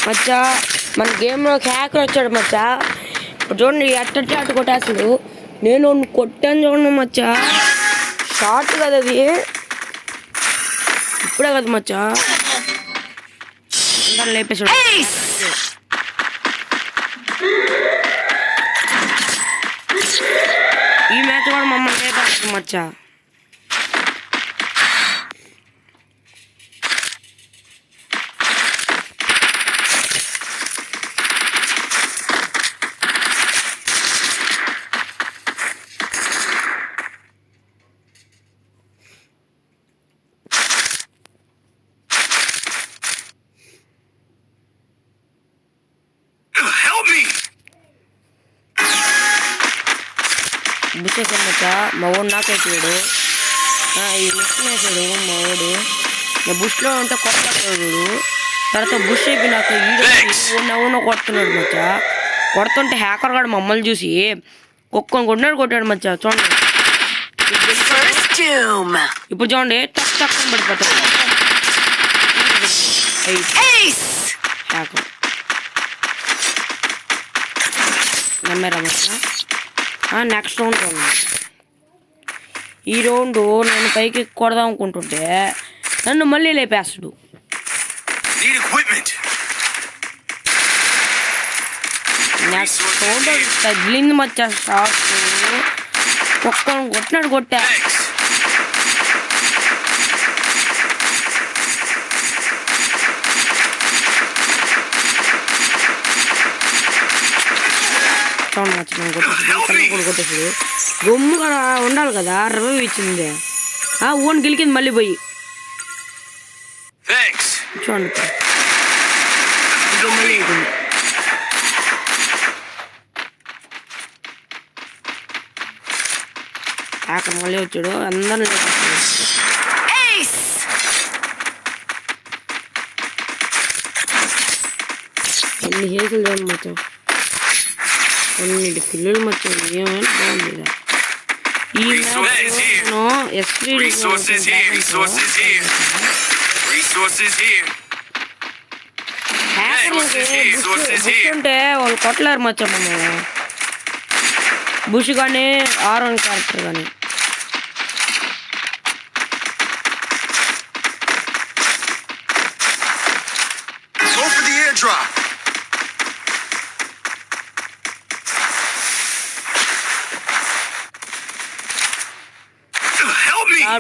మచ్చా మన గేమ్లో హ్యాకర్ వచ్చాడు మచ్చా. చూడండి అట్ట కొట్టేస్తాడు. నేను కొట్టాను చూడండి మచ్చా. షార్ట్ కదా అది, ఇప్పుడే కదా మచ్చా అందరూ లేపేసాడు. ఈ మ్యాచ్ కూడా మమ్మల్ని లేపేస్తాడు మచ్చా. బుష్ వేసాడు మచ్చా. మా వాడు నాకైపోయాడు. ఈ మిషన్ వేసాడు మా వాడు. నా బుష్లో ఉంటే కొట్టడు. తర్వాత బుష్ అయిపోయి నాకు ఈడో కొడుతున్నాడు మచ్చా. కొడుతుంటే హ్యాకర్ గాడు మమ్మల్ని చూసి కొట్టాడు మచ్చా. చూడండి ఇప్పుడు చూడండి తక్కువ పడిపోతాడు హ్యాకర్. నమ్మారా మచ్చా? నెక్స్ట్ రౌండ్ ఈ రౌండ్ నేను పైకి కొడదాం అనుకుంటుంటే నన్ను మళ్ళీ లేపేస్తాడు. నెక్స్ట్ రౌండ్ తగిలింది మచ్చా. షాట్ కొట్టా. సౌండ్ నచ్చింది కొట్టేసాడు. గమ్ము కూడా ఉండాలి కదా, రివైవ్ ఇచ్చింది. ఓన్ గెలికింది మళ్ళీ పోయి. చూడండి మళ్ళీ అయిపోయింది. అక్కడ మళ్ళీ వచ్చాడు. అందరిని ఎన్ని హేసులు చూడండి మొత్తం. అన్నిటి పిల్లలు మొత్తం ఏమైనా బాగుంది. ఈ ఉంటే వాళ్ళు కొట్టలేరు మచ్చా మమ్మల్ని. బుష్ కానీ ఆరోన్ క్యారెక్టర్ కానీ.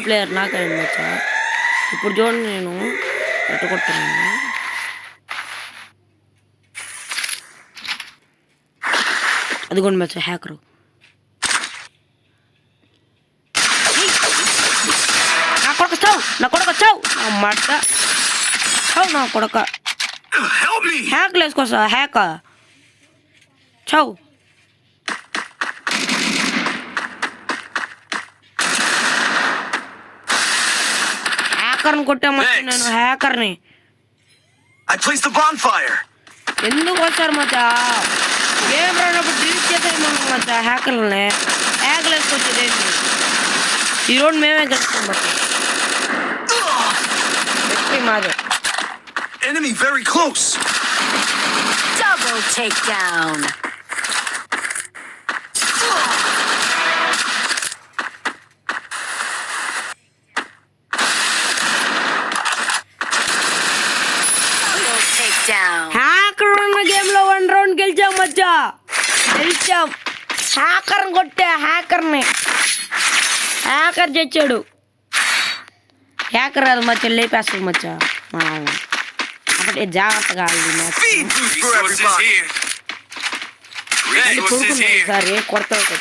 ప్లేయర్ నాకైంది మచ్చా. ఇప్పుడు చూడండి నేను ఎట్ట కొట్టాను. అదిగోండి మచ్చా హ్యాకరు. నా కొడక చావు మాట చావు. నా కొడక హ్యాక్లు వేసుకోసా. హ్యాక చావు. హ్యాకర్ని కొట్టామా నేను? హ్యాకర్ని ఎందుకు వచ్చారు మచ్చా? గేమ్ రానప్పుడు డిలీట్ చేసేయమన్నా మచ్చా హ్యాకర్లని. హ్యాకర్లు వేసుకొచ్చేది ఈ రోడ్ మేమే గెలుస్తాం మచ్చా. మాదే enemy very close. Double takedown. Hacker ఉన్న గేమ్ లో 1 రౌండ్ గెలిచాం మచ్చా. గెలిచాం. హ్యాకర్ కొట్టే హ్యాకర్ని. హ్యాకర్ చచ్చాడు. హ్యాకర్ అది మచ్చా లేపేస్తాడు మచ్చా. అప్పటి జాగ్రత్తగా సరే కొడతాడు.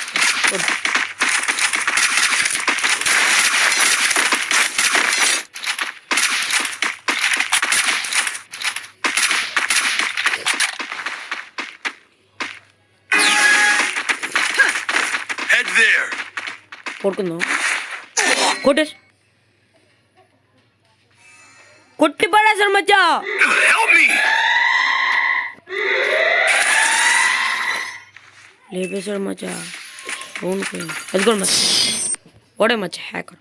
కొడుకుందాం. కొట్టేసి కొట్టి పడేసాడు మచ్చా. లేపేశాడు మచ్చా. అవును అది కూడా మచ్చా. ఓడే మచ్చా హ్యాకర్.